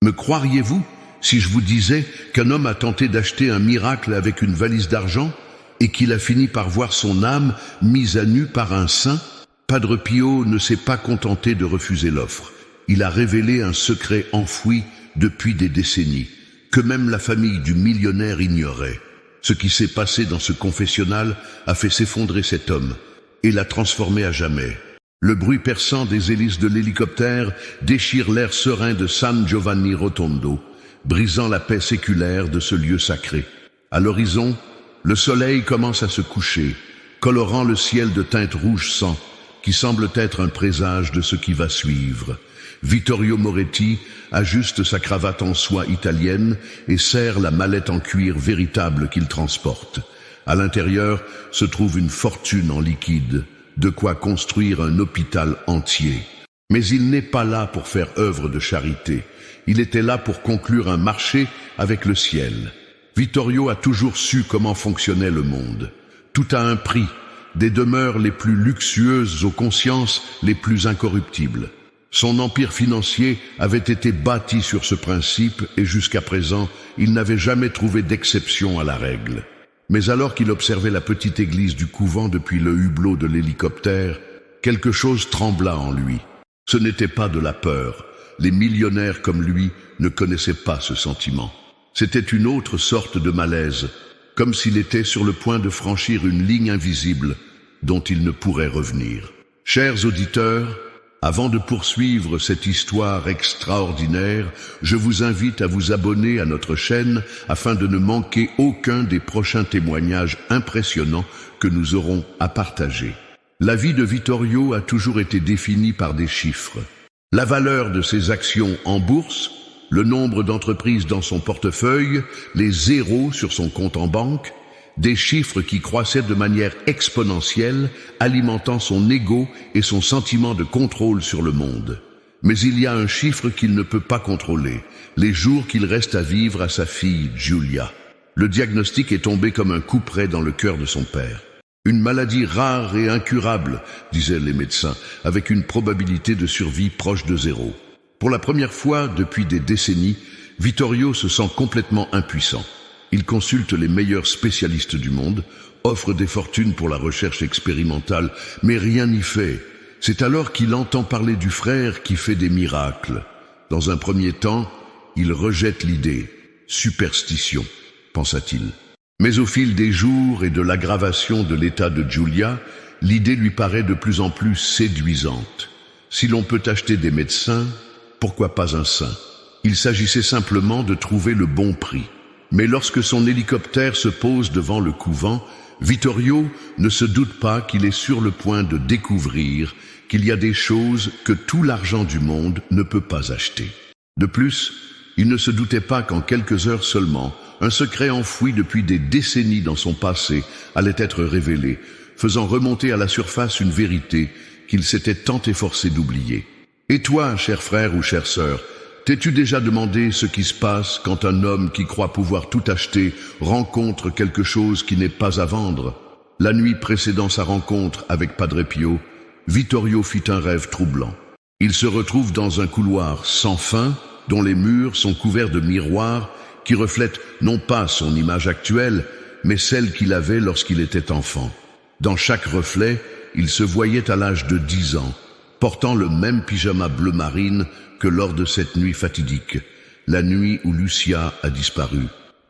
Me croiriez-vous si je vous disais qu'un homme a tenté d'acheter un miracle avec une valise d'argent et qu'il a fini par voir son âme mise à nu par un saint? Padre Pio ne s'est pas contenté de refuser l'offre. Il a révélé un secret enfoui depuis des décennies, que même la famille du millionnaire ignorait. Ce qui s'est passé dans ce confessionnal a fait s'effondrer cet homme et l'a transformé à jamais. Le bruit perçant des hélices de l'hélicoptère déchire l'air serein de San Giovanni Rotondo, brisant la paix séculaire de ce lieu sacré. À l'horizon, le soleil commence à se coucher, colorant le ciel de teinte rouge sang, qui semble être un présage de ce qui va suivre. Vittorio Moretti ajuste sa cravate en soie italienne et serre la mallette en cuir véritable qu'il transporte. À l'intérieur se trouve une fortune en liquide, de quoi construire un hôpital entier. Mais il n'est pas là pour faire œuvre de charité. Il était là pour conclure un marché avec le ciel. Vittorio a toujours su comment fonctionnait le monde. Tout a un prix, des demeures les plus luxueuses aux consciences les plus incorruptibles. Son empire financier avait été bâti sur ce principe et jusqu'à présent, il n'avait jamais trouvé d'exception à la règle. Mais alors qu'il observait la petite église du couvent depuis le hublot de l'hélicoptère, quelque chose trembla en lui. Ce n'était pas de la peur. Les millionnaires comme lui ne connaissaient pas ce sentiment. C'était une autre sorte de malaise, comme s'il était sur le point de franchir une ligne invisible dont il ne pourrait revenir. Chers auditeurs, avant de poursuivre cette histoire extraordinaire, je vous invite à vous abonner à notre chaîne afin de ne manquer aucun des prochains témoignages impressionnants que nous aurons à partager. La vie de Vittorio a toujours été définie par des chiffres. La valeur de ses actions en bourse, le nombre d'entreprises dans son portefeuille, les zéros sur son compte en banque, des chiffres qui croissaient de manière exponentielle, alimentant son ego et son sentiment de contrôle sur le monde. Mais il y a un chiffre qu'il ne peut pas contrôler, les jours qu'il reste à vivre à sa fille Giulia. Le diagnostic est tombé comme un couperet dans le cœur de son père. Une maladie rare et incurable, disaient les médecins, avec une probabilité de survie proche de zéro. Pour la première fois depuis des décennies, Vittorio se sent complètement impuissant. Il consulte les meilleurs spécialistes du monde, offre des fortunes pour la recherche expérimentale, mais rien n'y fait. C'est alors qu'il entend parler du frère qui fait des miracles. Dans un premier temps, il rejette l'idée. Superstition, pensa-t-il. Mais au fil des jours et de l'aggravation de l'état de Giulia, l'idée lui paraît de plus en plus séduisante. Si l'on peut acheter des médecins, pourquoi pas un saint? Il s'agissait simplement de trouver le bon prix. Mais lorsque son hélicoptère se pose devant le couvent, Vittorio ne se doute pas qu'il est sur le point de découvrir qu'il y a des choses que tout l'argent du monde ne peut pas acheter. De plus, il ne se doutait pas qu'en quelques heures seulement, un secret enfoui depuis des décennies dans son passé allait être révélé, faisant remonter à la surface une vérité qu'il s'était tant efforcé d'oublier. Et toi, cher frère ou chère sœur, t'es-tu déjà demandé ce qui se passe quand un homme qui croit pouvoir tout acheter rencontre quelque chose qui n'est pas à vendre? La nuit précédant sa rencontre avec Padre Pio, Vittorio fit un rêve troublant. Il se retrouve dans un couloir sans fin, dont les murs sont couverts de miroirs qui reflètent non pas son image actuelle, mais celle qu'il avait lorsqu'il était enfant. Dans chaque reflet, il se voyait à l'âge de 10 ans, portant le même pyjama bleu marine que lors de cette nuit fatidique, la nuit où Lucia a disparu.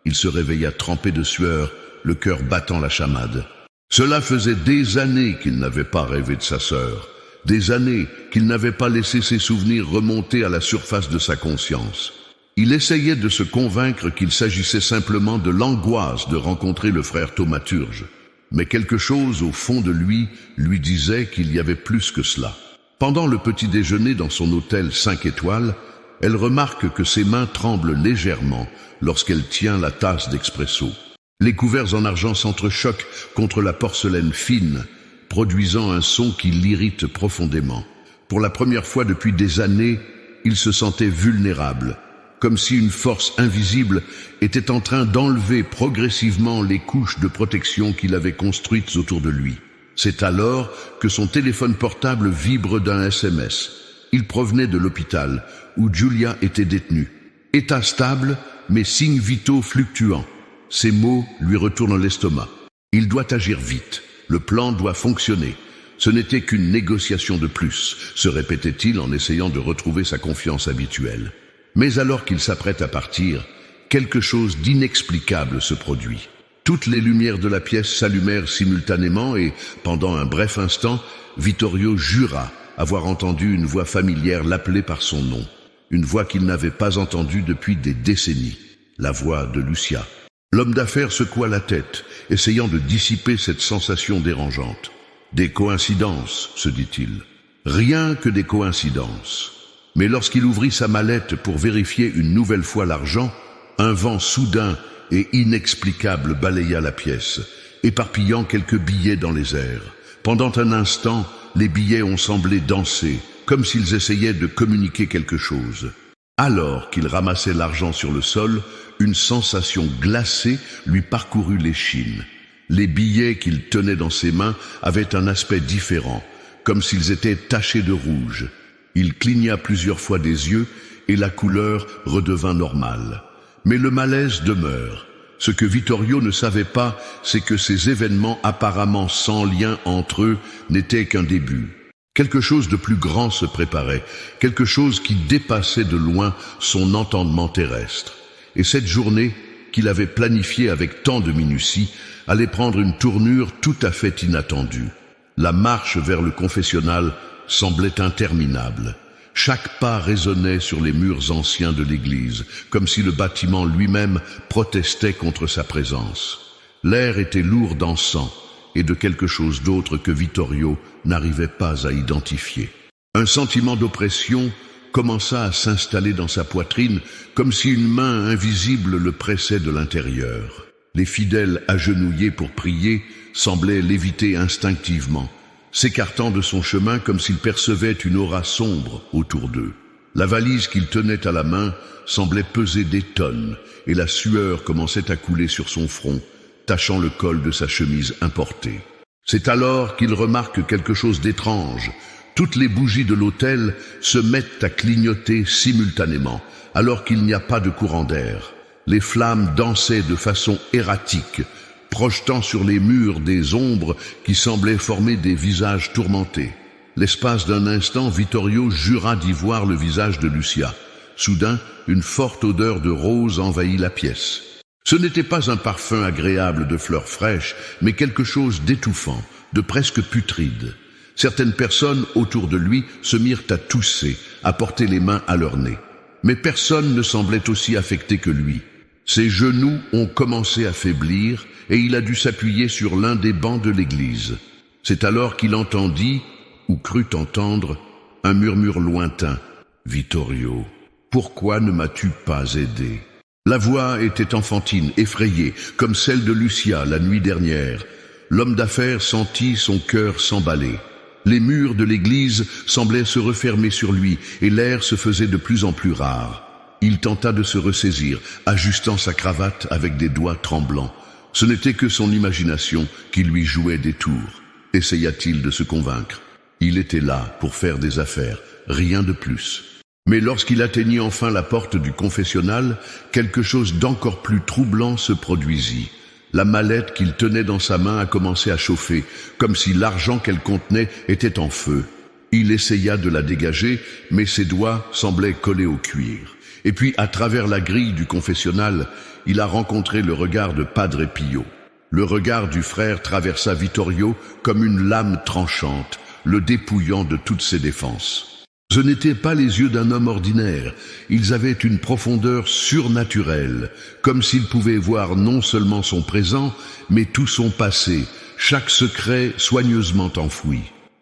Il se réveilla trempé de sueur, le cœur battant la chamade. Cela faisait des années qu'il n'avait pas rêvé de sa sœur, des années qu'il n'avait pas laissé ses souvenirs remonter à la surface de sa conscience. Il essayait de se convaincre qu'il s'agissait simplement de l'angoisse de rencontrer le frère thaumaturge. Mais quelque chose au fond de lui disait qu'il y avait plus que cela. Pendant le petit déjeuner dans son hôtel 5 étoiles, elle remarque que ses mains tremblent légèrement lorsqu'elle tient la tasse d'expresso. Les couverts en argent s'entrechoquent contre la porcelaine fine, produisant un son qui l'irrite profondément. Pour la première fois depuis des années, il se sentait vulnérable, comme si une force invisible était en train d'enlever progressivement les couches de protection qu'il avait construites autour de lui. C'est alors que son téléphone portable vibre d'un SMS. Il provenait de l'hôpital, où Giulia était détenue. État stable, mais signes vitaux fluctuants. Ces mots lui retournent l'estomac. Il doit agir vite. Le plan doit fonctionner. Ce n'était qu'une négociation de plus, se répétait-il en essayant de retrouver sa confiance habituelle. Mais alors qu'il s'apprête à partir, quelque chose d'inexplicable se produit. Toutes les lumières de la pièce s'allumèrent simultanément et, pendant un bref instant, Vittorio jura avoir entendu une voix familière l'appeler par son nom. Une voix qu'il n'avait pas entendue depuis des décennies. La voix de Lucia. L'homme d'affaires secoua la tête, essayant de dissiper cette sensation dérangeante. Des coïncidences, se dit-il. Rien que des coïncidences. Mais lorsqu'il ouvrit sa mallette pour vérifier une nouvelle fois l'argent, un vent soudain et inexplicable balaya la pièce, éparpillant quelques billets dans les airs. Pendant un instant, les billets ont semblé danser, comme s'ils essayaient de communiquer quelque chose. Alors qu'il ramassait l'argent sur le sol, une sensation glacée lui parcourut l'échine. Les billets qu'il tenait dans ses mains avaient un aspect différent, comme s'ils étaient tachés de rouge. Il cligna plusieurs fois des yeux et la couleur redevint normale. Mais le malaise demeure. Ce que Vittorio ne savait pas, c'est que ces événements apparemment sans lien entre eux n'étaient qu'un début. Quelque chose de plus grand se préparait, quelque chose qui dépassait de loin son entendement terrestre. Et cette journée, qu'il avait planifiée avec tant de minutie, allait prendre une tournure tout à fait inattendue. La marche vers le confessionnal semblait interminable. Chaque pas résonnait sur les murs anciens de l'église, comme si le bâtiment lui-même protestait contre sa présence. L'air était lourd d'encens et de quelque chose d'autre que Vittorio n'arrivait pas à identifier. Un sentiment d'oppression commença à s'installer dans sa poitrine, comme si une main invisible le pressait de l'intérieur. Les fidèles agenouillés pour prier semblaient l'éviter instinctivement, s'écartant de son chemin comme s'ils percevaient une aura sombre autour d'eux. La valise qu'il tenait à la main semblait peser des tonnes, et la sueur commençait à couler sur son front, tachant le col de sa chemise importée. C'est alors qu'il remarque quelque chose d'étrange. Toutes les bougies de l'autel se mettent à clignoter simultanément, alors qu'il n'y a pas de courant d'air. Les flammes dansaient de façon erratique, projetant sur les murs des ombres qui semblaient former des visages tourmentés. L'espace d'un instant, Vittorio jura d'y voir le visage de Lucia. Soudain, une forte odeur de rose envahit la pièce. Ce n'était pas un parfum agréable de fleurs fraîches, mais quelque chose d'étouffant, de presque putride. Certaines personnes autour de lui se mirent à tousser, à porter les mains à leur nez. Mais personne ne semblait aussi affecté que lui. Ses genoux ont commencé à faiblir et il a dû s'appuyer sur l'un des bancs de l'église. C'est alors qu'il entendit, ou crut entendre, un murmure lointain. « Vittorio, pourquoi ne m'as-tu pas aidé ?» La voix était enfantine, effrayée, comme celle de Lucia la nuit dernière. L'homme d'affaires sentit son cœur s'emballer. Les murs de l'église semblaient se refermer sur lui et l'air se faisait de plus en plus rare. Il tenta de se ressaisir, ajustant sa cravate avec des doigts tremblants. Ce n'était que son imagination qui lui jouait des tours. Essaya-t-il de se convaincre? Il était là pour faire des affaires, rien de plus. Mais lorsqu'il atteignit enfin la porte du confessionnal, quelque chose d'encore plus troublant se produisit. La mallette qu'il tenait dans sa main a commencé à chauffer, comme si l'argent qu'elle contenait était en feu. Il essaya de la dégager, mais ses doigts semblaient collés au cuir. Et puis, à travers la grille du confessionnal, il a rencontré le regard de Padre Pio. Le regard du frère traversa Vittorio comme une lame tranchante, le dépouillant de toutes ses défenses. Ce n'étaient pas les yeux d'un homme ordinaire, ils avaient une profondeur surnaturelle, comme s'il pouvait voir non seulement son présent, mais tout son passé, chaque secret soigneusement enfoui.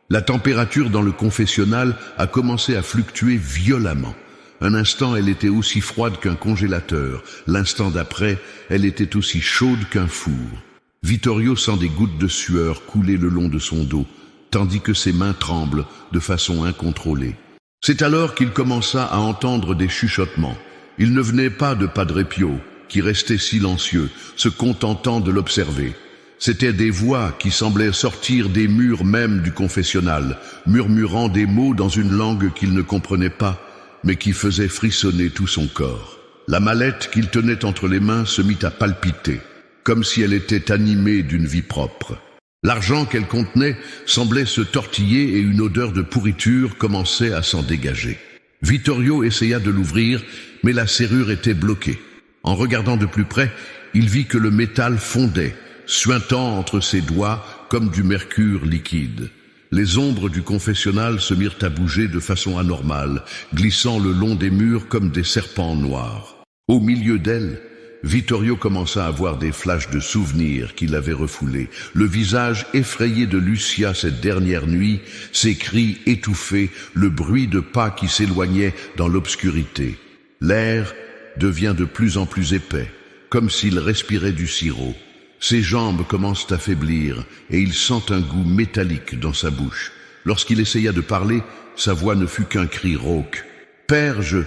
La température dans le confessionnal a commencé à fluctuer violemment. Un instant, elle était aussi froide qu'un congélateur. L'instant d'après, elle était aussi chaude qu'un four. Vittorio sent des gouttes de sueur couler le long de son dos, tandis que ses mains tremblent de façon incontrôlée. C'est alors qu'il commença à entendre des chuchotements. Il ne venait pas de Padre Pio, qui restait silencieux, se contentant de l'observer. C'étaient des voix qui semblaient sortir des murs même du confessionnal, murmurant des mots dans une langue qu'il ne comprenait pas, mais qui faisait frissonner tout son corps. La mallette qu'il tenait entre les mains se mit à palpiter, comme si elle était animée d'une vie propre. L'argent qu'elle contenait semblait se tortiller et une odeur de pourriture commençait à s'en dégager. Vittorio essaya de l'ouvrir, mais la serrure était bloquée. En regardant de plus près, il vit que le métal fondait, suintant entre ses doigts comme du mercure liquide. Les ombres du confessionnal se mirent à bouger de façon anormale, glissant le long des murs comme des serpents noirs. Au milieu d'elles, Vittorio commença à avoir des flashs de souvenirs qu'il avait refoulés. Le visage effrayé de Lucia cette dernière nuit, ses cris étouffés, le bruit de pas qui s'éloignaient dans l'obscurité. L'air devient de plus en plus épais, comme s'il respirait du sirop. Ses jambes commencent à faiblir et il sent un goût métallique dans sa bouche. Lorsqu'il essaya de parler, sa voix ne fut qu'un cri rauque. « Père, je... »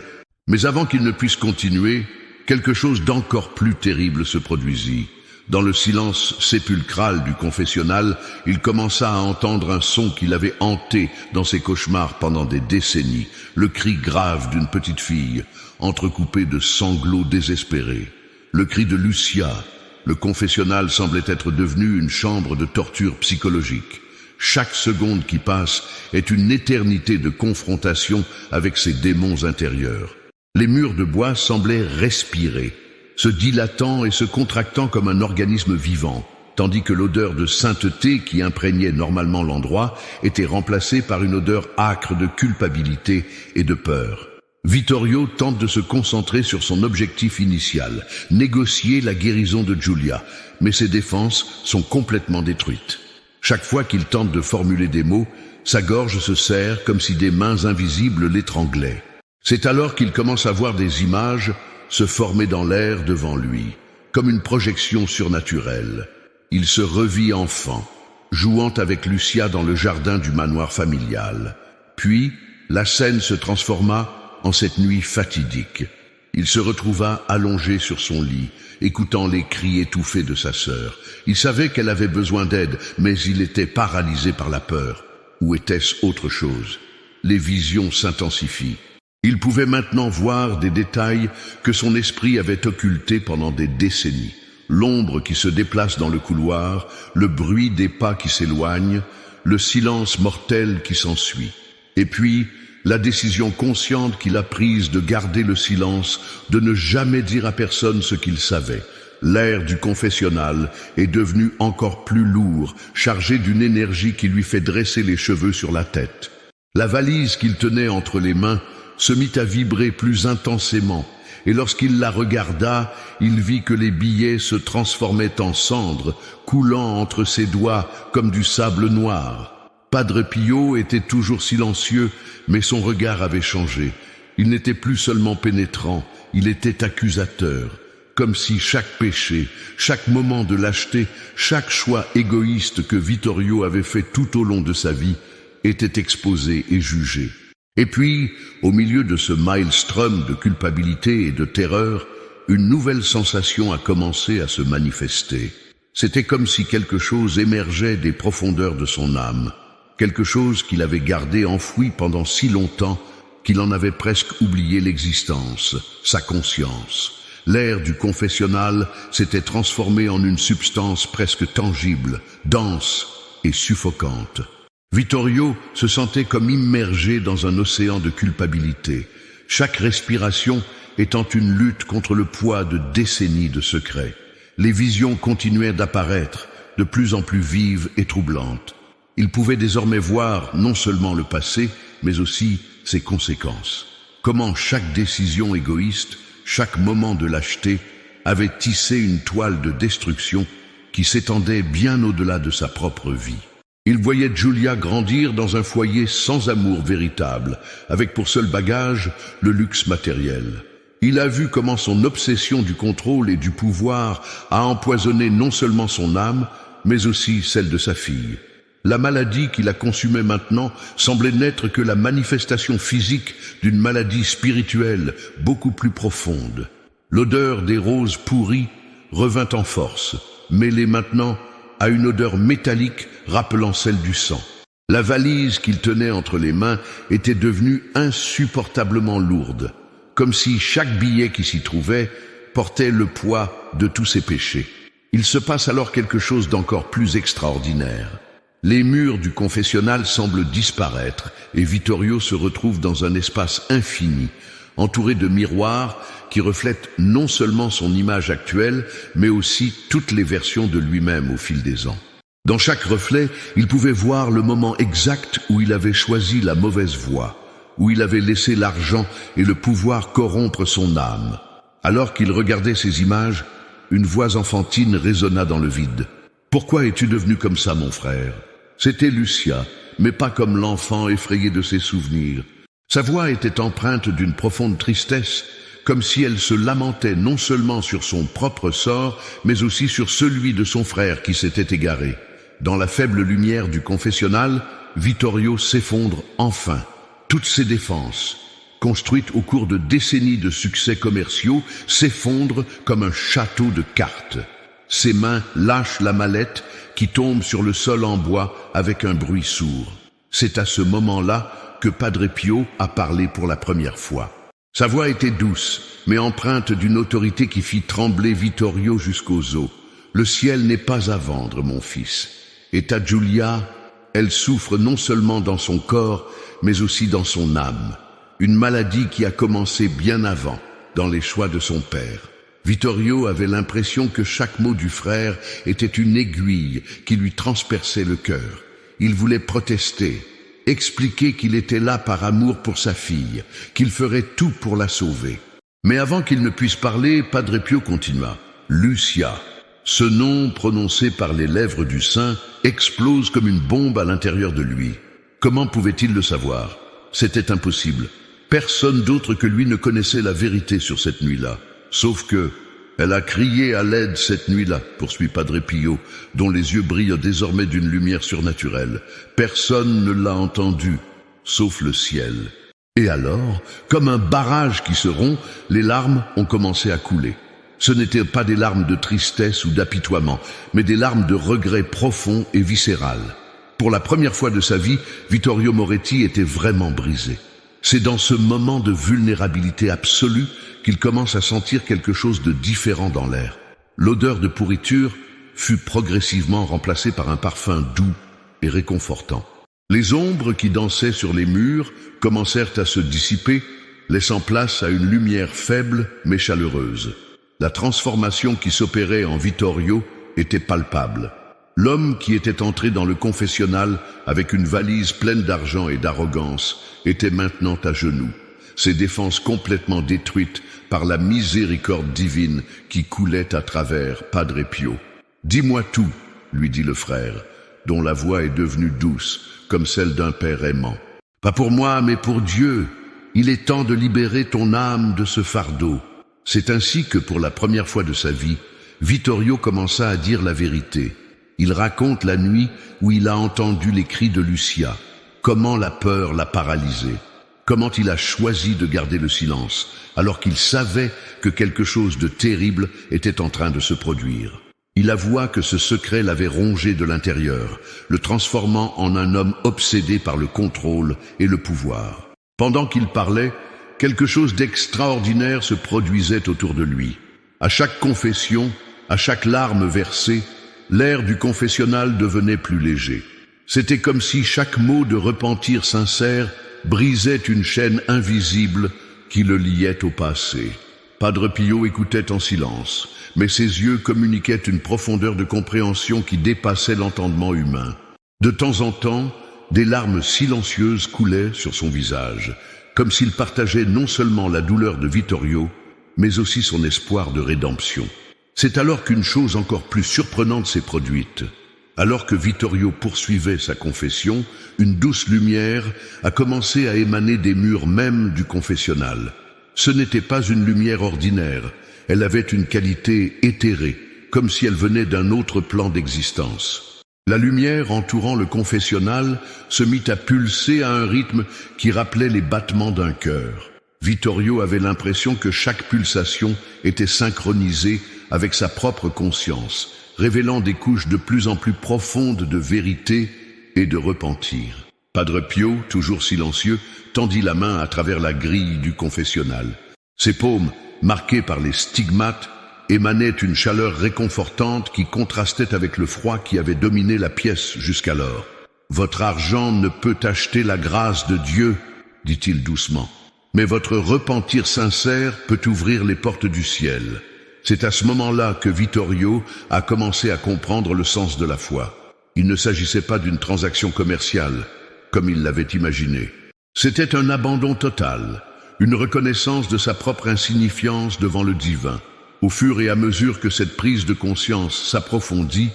Mais avant qu'il ne puisse continuer, quelque chose d'encore plus terrible se produisit. Dans le silence sépulcral du confessionnal, il commença à entendre un son qu'il avait hanté dans ses cauchemars pendant des décennies, le cri grave d'une petite fille, entrecoupé de sanglots désespérés. Le cri de Lucia. Le confessionnal semblait être devenu une chambre de torture psychologique. Chaque seconde qui passe est une éternité de confrontation avec ses démons intérieurs. Les murs de bois semblaient respirer, se dilatant et se contractant comme un organisme vivant, tandis que l'odeur de sainteté qui imprégnait normalement l'endroit était remplacée par une odeur âcre de culpabilité et de peur. Vittorio tente de se concentrer sur son objectif initial, négocier la guérison de Giulia, mais ses défenses sont complètement détruites. Chaque fois qu'il tente de formuler des mots, sa gorge se serre comme si des mains invisibles l'étranglaient. C'est alors qu'il commence à voir des images se former dans l'air devant lui, comme une projection surnaturelle. Il se revit enfant, jouant avec Lucia dans le jardin du manoir familial. Puis, la scène se transforma en cette nuit fatidique. Il se retrouva allongé sur son lit, écoutant les cris étouffés de sa sœur. Il savait qu'elle avait besoin d'aide, mais il était paralysé par la peur. Ou était-ce autre chose? Les visions s'intensifient. Il pouvait maintenant voir des détails que son esprit avait occultés pendant des décennies. L'ombre qui se déplace dans le couloir, le bruit des pas qui s'éloignent, le silence mortel qui s'ensuit. Et puis, la décision consciente qu'il a prise de garder le silence, de ne jamais dire à personne ce qu'il savait. L'air du confessionnal est devenu encore plus lourd, chargé d'une énergie qui lui fait dresser les cheveux sur la tête. La valise qu'il tenait entre les mains se mit à vibrer plus intensément, et lorsqu'il la regarda, il vit que les billets se transformaient en cendres, coulant entre ses doigts comme du sable noir. Padre Pio était toujours silencieux, mais son regard avait changé. Il n'était plus seulement pénétrant, il était accusateur, comme si chaque péché, chaque moment de lâcheté, chaque choix égoïste que Vittorio avait fait tout au long de sa vie était exposé et jugé. Et puis, au milieu de ce maelstrom de culpabilité et de terreur, une nouvelle sensation a commencé à se manifester. C'était comme si quelque chose émergeait des profondeurs de son âme, quelque chose qu'il avait gardé enfoui pendant si longtemps qu'il en avait presque oublié l'existence, sa conscience. L'air du confessionnal s'était transformé en une substance presque tangible, dense et suffocante. Vittorio se sentait comme immergé dans un océan de culpabilité, chaque respiration étant une lutte contre le poids de décennies de secrets. Les visions continuaient d'apparaître, de plus en plus vives et troublantes. Il pouvait désormais voir non seulement le passé, mais aussi ses conséquences. Comment chaque décision égoïste, chaque moment de lâcheté avait tissé une toile de destruction qui s'étendait bien au-delà de sa propre vie. Il voyait Giulia grandir dans un foyer sans amour véritable, avec pour seul bagage le luxe matériel. Il a vu comment son obsession du contrôle et du pouvoir a empoisonné non seulement son âme, mais aussi celle de sa fille. La maladie qui la consumait maintenant semblait n'être que la manifestation physique d'une maladie spirituelle beaucoup plus profonde. L'odeur des roses pourries revint en force, mêlée maintenant à une odeur métallique rappelant celle du sang. La valise qu'il tenait entre les mains était devenue insupportablement lourde. comme si chaque billet qui s'y trouvait portait le poids de tous ses péchés. Il se passe alors quelque chose d'encore plus extraordinaire. Les murs du confessionnal semblent disparaître et Vittorio se retrouve dans un espace infini, entouré de miroirs qui reflètent non seulement son image actuelle, mais aussi toutes les versions de lui-même au fil des ans. Dans chaque reflet, il pouvait voir le moment exact où il avait choisi la mauvaise voie, où il avait laissé l'argent et le pouvoir corrompre son âme. Alors qu'il regardait ces images, une voix enfantine résonna dans le vide. « Pourquoi es-tu devenu comme ça, mon frère ?» C'était Lucia, mais pas comme l'enfant effrayé de ses souvenirs. Sa voix était empreinte d'une profonde tristesse, comme si elle se lamentait non seulement sur son propre sort, mais aussi sur celui de son frère qui s'était égaré. Dans la faible lumière du confessionnal, Vittorio s'effondre enfin. Toutes ses défenses, construites au cours de décennies de succès commerciaux, s'effondrent comme un château de cartes. Ses mains lâchent la mallette qui tombe sur le sol en bois avec un bruit sourd. C'est à ce moment-là que Padre Pio a parlé pour la première fois. Sa voix était douce, mais empreinte d'une autorité qui fit trembler Vittorio jusqu'aux os. « Le ciel n'est pas à vendre, mon fils. Et ta Giulia, elle souffre non seulement dans son corps, mais aussi dans son âme. Une maladie qui a commencé bien avant, dans les choix de son père. » Vittorio avait l'impression que chaque mot du frère était une aiguille qui lui transperçait le cœur. Il voulait protester, expliquer qu'il était là par amour pour sa fille, qu'il ferait tout pour la sauver. Mais avant qu'il ne puisse parler, Padre Pio continua. « Lucia ». Ce nom, prononcé par les lèvres du saint, explose comme une bombe à l'intérieur de lui. Comment pouvait-il le savoir? C'était impossible. Personne d'autre que lui ne connaissait la vérité sur cette nuit-là. Sauf que, elle a crié à l'aide cette nuit-là, poursuit Padre Pio, dont les yeux brillent désormais d'une lumière surnaturelle. Personne ne l'a entendu, sauf le ciel. Et alors, comme un barrage qui se rompt, les larmes ont commencé à couler. Ce n'étaient pas des larmes de tristesse ou d'apitoiement, mais des larmes de regret profond et viscéral. Pour la première fois de sa vie, Vittorio Moretti était vraiment brisé. C'est dans ce moment de vulnérabilité absolue qu'il commence à sentir quelque chose de différent dans l'air. L'odeur de pourriture fut progressivement remplacée par un parfum doux et réconfortant. Les ombres qui dansaient sur les murs commencèrent à se dissiper, laissant place à une lumière faible mais chaleureuse. La transformation qui s'opérait en Vittorio était palpable. L'homme qui était entré dans le confessionnal avec une valise pleine d'argent et d'arrogance était maintenant à genoux, ses défenses complètement détruites par la miséricorde divine qui coulait à travers Padre Pio. « Dis-moi tout », lui dit le frère, dont la voix est devenue douce, comme celle d'un père aimant. « Pas pour moi, mais pour Dieu. Il est temps de libérer ton âme de ce fardeau. » C'est ainsi que, pour la première fois de sa vie, Vittorio commença à dire la vérité. Il raconte la nuit où il a entendu les cris de Lucia, comment la peur l'a paralysé, comment il a choisi de garder le silence, alors qu'il savait que quelque chose de terrible était en train de se produire. Il avoua que ce secret l'avait rongé de l'intérieur, le transformant en un homme obsédé par le contrôle et le pouvoir. Pendant qu'il parlait, quelque chose d'extraordinaire se produisait autour de lui. À chaque confession, à chaque larme versée, l'air du confessionnal devenait plus léger. C'était comme si chaque mot de repentir sincère brisait une chaîne invisible qui le liait au passé. Padre Pio écoutait en silence, mais ses yeux communiquaient une profondeur de compréhension qui dépassait l'entendement humain. De temps en temps, des larmes silencieuses coulaient sur son visage, comme s'il partageait non seulement la douleur de Vittorio, mais aussi son espoir de rédemption. C'est alors qu'une chose encore plus surprenante s'est produite. Alors que Vittorio poursuivait sa confession, une douce lumière a commencé à émaner des murs même du confessionnal. Ce n'était pas une lumière ordinaire, elle avait une qualité éthérée, comme si elle venait d'un autre plan d'existence. La lumière entourant le confessionnal se mit à pulser à un rythme qui rappelait les battements d'un cœur. Vittorio avait l'impression que chaque pulsation était synchronisée avec sa propre conscience, révélant des couches de plus en plus profondes de vérité et de repentir. Padre Pio, toujours silencieux, tendit la main à travers la grille du confessionnal. Ses paumes, marquées par les stigmates, émanaient une chaleur réconfortante qui contrastait avec le froid qui avait dominé la pièce jusqu'alors. « Votre argent ne peut acheter la grâce de Dieu, dit-il doucement. Mais votre repentir sincère peut ouvrir les portes du ciel. » C'est à ce moment-là que Vittorio a commencé à comprendre le sens de la foi. Il ne s'agissait pas d'une transaction commerciale, comme il l'avait imaginé. C'était un abandon total, une reconnaissance de sa propre insignifiance devant le divin. Au fur et à mesure que cette prise de conscience s'approfondit,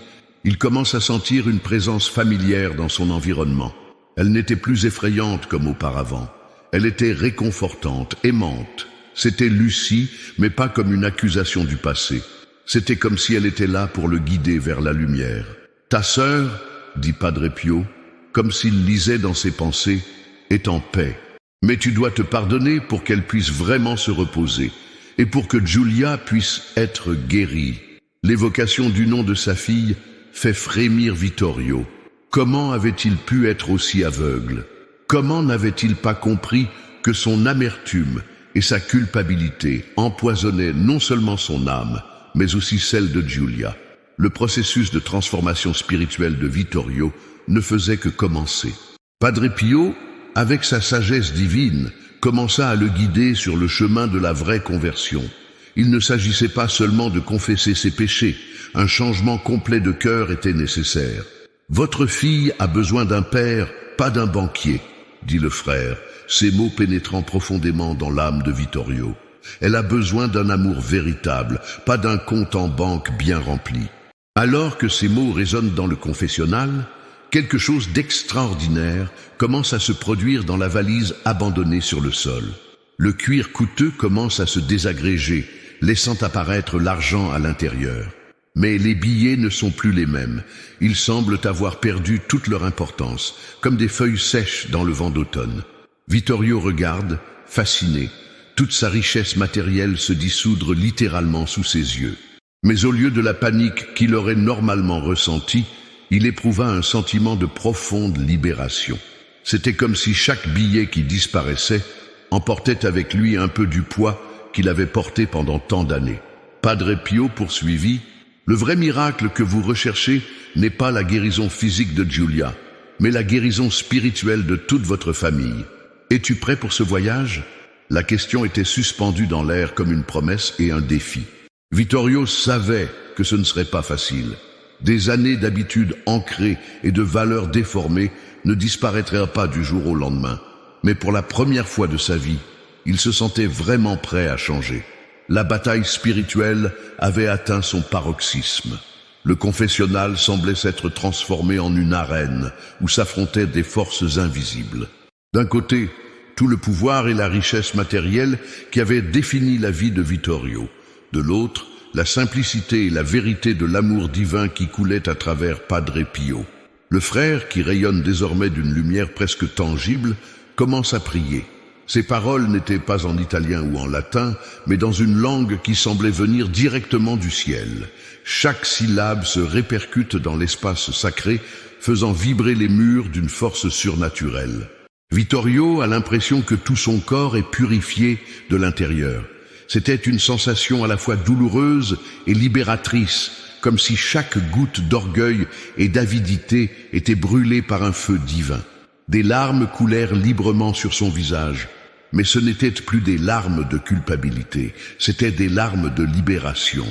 il commence à sentir une présence familière dans son environnement. Elle n'était plus effrayante comme auparavant. Elle était réconfortante, aimante. C'était Lucie, mais pas comme une accusation du passé. C'était comme si elle était là pour le guider vers la lumière. « Ta sœur, dit Padre Pio, comme s'il lisait dans ses pensées, est en paix. Mais tu dois te pardonner pour qu'elle puisse vraiment se reposer, et pour que Giulia puisse être guérie. » L'évocation du nom de sa fille fait frémir Vittorio. Comment avait-il pu être aussi aveugle? Comment n'avait-il pas compris que son amertume et sa culpabilité empoisonnaient non seulement son âme, mais aussi celle de Giulia? Le processus de transformation spirituelle de Vittorio ne faisait que commencer. Padre Pio, avec sa sagesse divine, commença à le guider sur le chemin de la vraie conversion. Il ne s'agissait pas seulement de confesser ses péchés, un changement complet de cœur était nécessaire. « Votre fille a besoin d'un père, pas d'un banquier, » dit le frère, ces mots pénétrant profondément dans l'âme de Vittorio. Elle a besoin d'un amour véritable, pas d'un compte en banque bien rempli. Alors que ces mots résonnent dans le confessionnal, quelque chose d'extraordinaire commence à se produire dans la valise abandonnée sur le sol. Le cuir coûteux commence à se désagréger, laissant apparaître l'argent à l'intérieur. Mais les billets ne sont plus les mêmes. Ils semblent avoir perdu toute leur importance, comme des feuilles sèches dans le vent d'automne. Vittorio regarde, fasciné, toute sa richesse matérielle se dissoudre littéralement sous ses yeux. Mais au lieu de la panique qu'il aurait normalement ressentie, il éprouva un sentiment de profonde libération. C'était comme si chaque billet qui disparaissait emportait avec lui un peu du poids qu'il avait porté pendant tant d'années. Padre Pio poursuivit, « Le vrai miracle que vous recherchez n'est pas la guérison physique de Giulia, mais la guérison spirituelle de toute votre famille. Es-tu prêt pour ce voyage ?» La question était suspendue dans l'air comme une promesse et un défi. Vittorio savait que ce ne serait pas facile. Des années d'habitudes ancrées et de valeurs déformées ne disparaîtraient pas du jour au lendemain. Mais pour la première fois de sa vie, il se sentait vraiment prêt à changer. La bataille spirituelle avait atteint son paroxysme. Le confessionnal semblait s'être transformé en une arène où s'affrontaient des forces invisibles. D'un côté, tout le pouvoir et la richesse matérielle qui avaient défini la vie de Vittorio. De l'autre, la simplicité et la vérité de l'amour divin qui coulait à travers Padre Pio. Le frère, qui rayonne désormais d'une lumière presque tangible, commence à prier. Ses paroles n'étaient pas en italien ou en latin, mais dans une langue qui semblait venir directement du ciel. Chaque syllabe se répercute dans l'espace sacré, faisant vibrer les murs d'une force surnaturelle. Vittorio a l'impression que tout son corps est purifié de l'intérieur. C'était une sensation à la fois douloureuse et libératrice, comme si chaque goutte d'orgueil et d'avidité était brûlée par un feu divin. Des larmes coulèrent librement sur son visage, mais ce n'étaient plus des larmes de culpabilité, c'étaient des larmes de libération.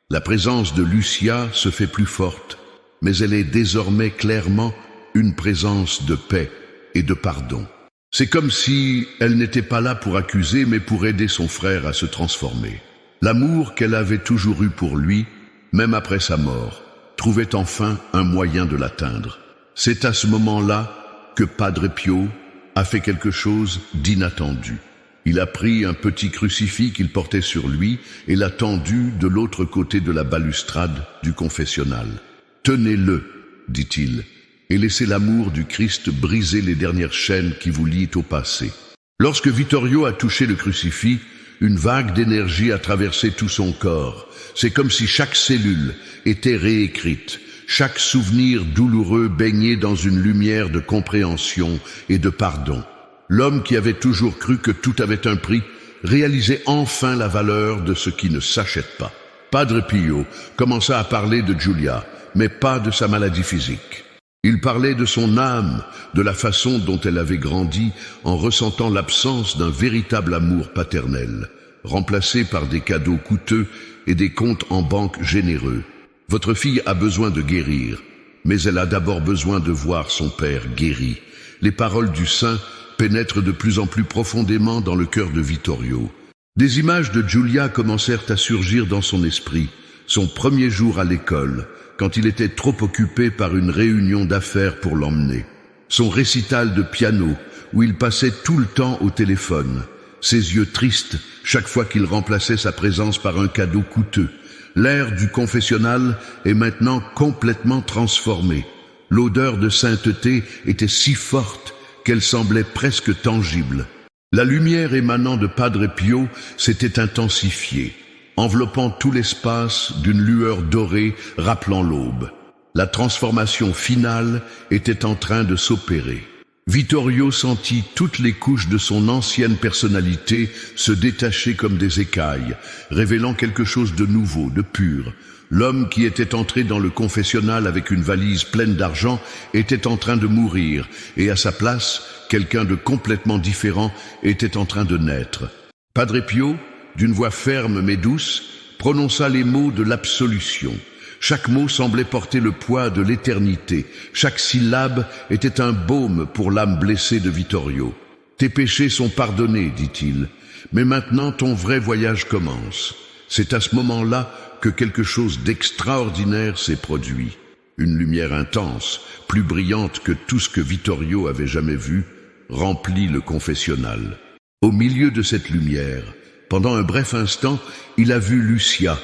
La présence de Lucia se fait plus forte, mais elle est désormais clairement une présence de paix et de pardon. C'est comme si elle n'était pas là pour accuser, mais pour aider son frère à se transformer. L'amour qu'elle avait toujours eu pour lui, même après sa mort, trouvait enfin un moyen de l'atteindre. C'est à ce moment-là que Padre Pio a fait quelque chose d'inattendu. Il a pris un petit crucifix qu'il portait sur lui et l'a tendu de l'autre côté de la balustrade du confessionnal. « Tenez-le, dit-il, et laissez l'amour du Christ briser les dernières chaînes qui vous lient au passé. » Lorsque Vittorio a touché le crucifix, une vague d'énergie a traversé tout son corps. C'est comme si chaque cellule était réécrite. Chaque souvenir douloureux baignait dans une lumière de compréhension et de pardon. L'homme qui avait toujours cru que tout avait un prix réalisait enfin la valeur de ce qui ne s'achète pas. Padre Pio commença à parler de Giulia, mais pas de sa maladie physique. Il parlait de son âme, de la façon dont elle avait grandi en ressentant l'absence d'un véritable amour paternel, remplacé par des cadeaux coûteux et des comptes en banque généreux. Votre fille a besoin de guérir, mais elle a d'abord besoin de voir son père guéri. Les paroles du saint pénètrent de plus en plus profondément dans le cœur de Vittorio. Des images de Giulia commencèrent à surgir dans son esprit, son premier jour à l'école, quand il était trop occupé par une réunion d'affaires pour l'emmener. Son récital de piano, où il passait tout le temps au téléphone, ses yeux tristes chaque fois qu'il remplaçait sa présence par un cadeau coûteux. L'air du confessionnal est maintenant complètement transformé. L'odeur de sainteté était si forte qu'elle semblait presque tangible. La lumière émanant de Padre Pio s'était intensifiée, enveloppant tout l'espace d'une lueur dorée rappelant l'aube. La transformation finale était en train de s'opérer. Vittorio sentit toutes les couches de son ancienne personnalité se détacher comme des écailles, révélant quelque chose de nouveau, de pur. L'homme qui était entré dans le confessionnal avec une valise pleine d'argent était en train de mourir, et à sa place, quelqu'un de complètement différent était en train de naître. Padre Pio, d'une voix ferme mais douce, prononça les mots de l'absolution. Chaque mot semblait porter le poids de l'éternité. Chaque syllabe était un baume pour l'âme blessée de Vittorio. « Tes péchés sont pardonnés, dit-il, mais maintenant ton vrai voyage commence. » C'est à ce moment-là que quelque chose d'extraordinaire s'est produit. Une lumière intense, plus brillante que tout ce que Vittorio avait jamais vu, remplit le confessionnal. Au milieu de cette lumière, pendant un bref instant, il a vu Lucia,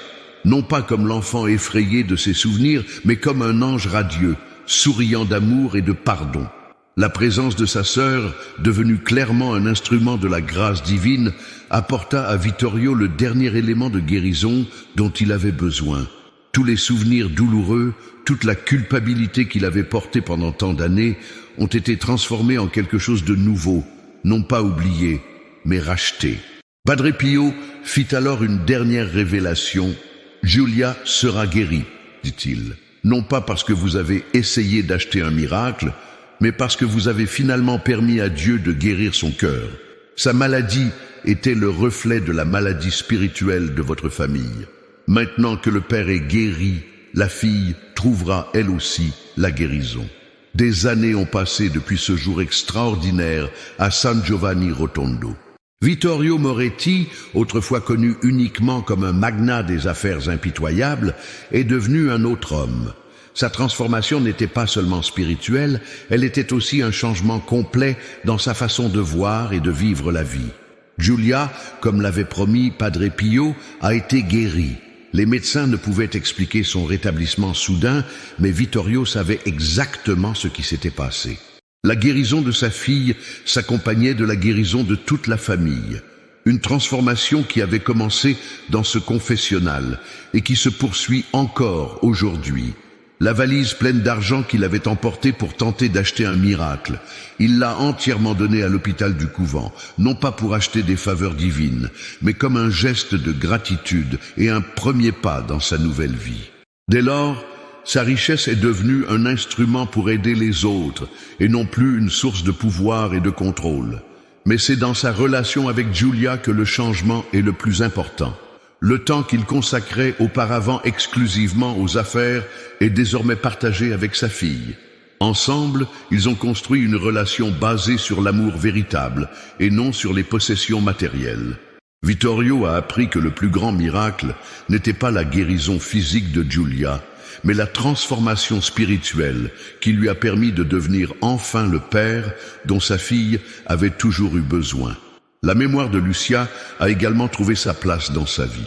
non pas comme l'enfant effrayé de ses souvenirs, mais comme un ange radieux, souriant d'amour et de pardon. La présence de sa sœur, devenue clairement un instrument de la grâce divine, apporta à Vittorio le dernier élément de guérison dont il avait besoin. Tous les souvenirs douloureux, toute la culpabilité qu'il avait portée pendant tant d'années, ont été transformés en quelque chose de nouveau, non pas oublié, mais racheté. Padre Pio fit alors une dernière révélation. « Giulia sera guérie, dit-il, non pas parce que vous avez essayé d'acheter un miracle, mais parce que vous avez finalement permis à Dieu de guérir son cœur. Sa maladie était le reflet de la maladie spirituelle de votre famille. Maintenant que le père est guéri, la fille trouvera elle aussi la guérison. » Des années ont passé depuis ce jour extraordinaire à San Giovanni Rotondo. Vittorio Moretti, autrefois connu uniquement comme un magnat des affaires impitoyables, est devenu un autre homme. Sa transformation n'était pas seulement spirituelle, elle était aussi un changement complet dans sa façon de voir et de vivre la vie. Giulia, comme l'avait promis Padre Pio, a été guérie. Les médecins ne pouvaient expliquer son rétablissement soudain, mais Vittorio savait exactement ce qui s'était passé. La guérison de sa fille s'accompagnait de la guérison de toute la famille. Une transformation qui avait commencé dans ce confessionnal et qui se poursuit encore aujourd'hui. La valise pleine d'argent qu'il avait emportée pour tenter d'acheter un miracle, il l'a entièrement donnée à l'hôpital du couvent, non pas pour acheter des faveurs divines, mais comme un geste de gratitude et un premier pas dans sa nouvelle vie. Dès lors, sa richesse est devenue un instrument pour aider les autres et non plus une source de pouvoir et de contrôle. Mais c'est dans sa relation avec Giulia que le changement est le plus important. Le temps qu'il consacrait auparavant exclusivement aux affaires est désormais partagé avec sa fille. Ensemble, ils ont construit une relation basée sur l'amour véritable et non sur les possessions matérielles. Vittorio a appris que le plus grand miracle n'était pas la guérison physique de Giulia, mais la transformation spirituelle qui lui a permis de devenir enfin le père dont sa fille avait toujours eu besoin. La mémoire de Lucia a également trouvé sa place dans sa vie.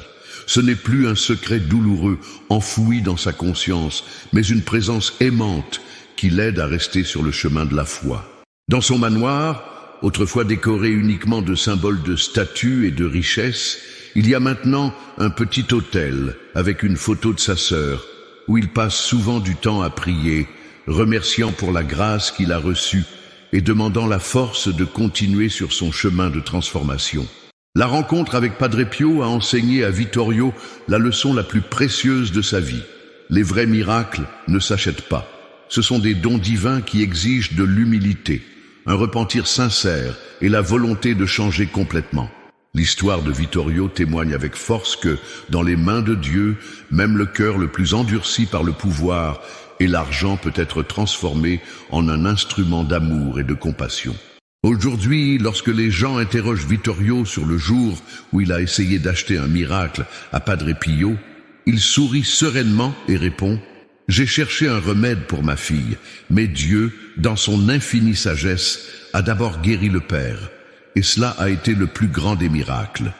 Ce n'est plus un secret douloureux enfoui dans sa conscience, mais une présence aimante qui l'aide à rester sur le chemin de la foi. Dans son manoir, autrefois décoré uniquement de symboles de statut et de richesse, il y a maintenant un petit autel avec une photo de sa sœur, où il passe souvent du temps à prier, remerciant pour la grâce qu'il a reçue et demandant la force de continuer sur son chemin de transformation. La rencontre avec Padre Pio a enseigné à Vittorio la leçon la plus précieuse de sa vie. Les vrais miracles ne s'achètent pas. Ce sont des dons divins qui exigent de l'humilité, un repentir sincère et la volonté de changer complètement. L'histoire de Vittorio témoigne avec force que, dans les mains de Dieu, même le cœur le plus endurci par le pouvoir et l'argent peut être transformé en un instrument d'amour et de compassion. Aujourd'hui, lorsque les gens interrogent Vittorio sur le jour où il a essayé d'acheter un miracle à Padre Pio, il sourit sereinement et répond « J'ai cherché un remède pour ma fille, mais Dieu, dans son infinie sagesse, a d'abord guéri le père, et cela a été le plus grand des miracles.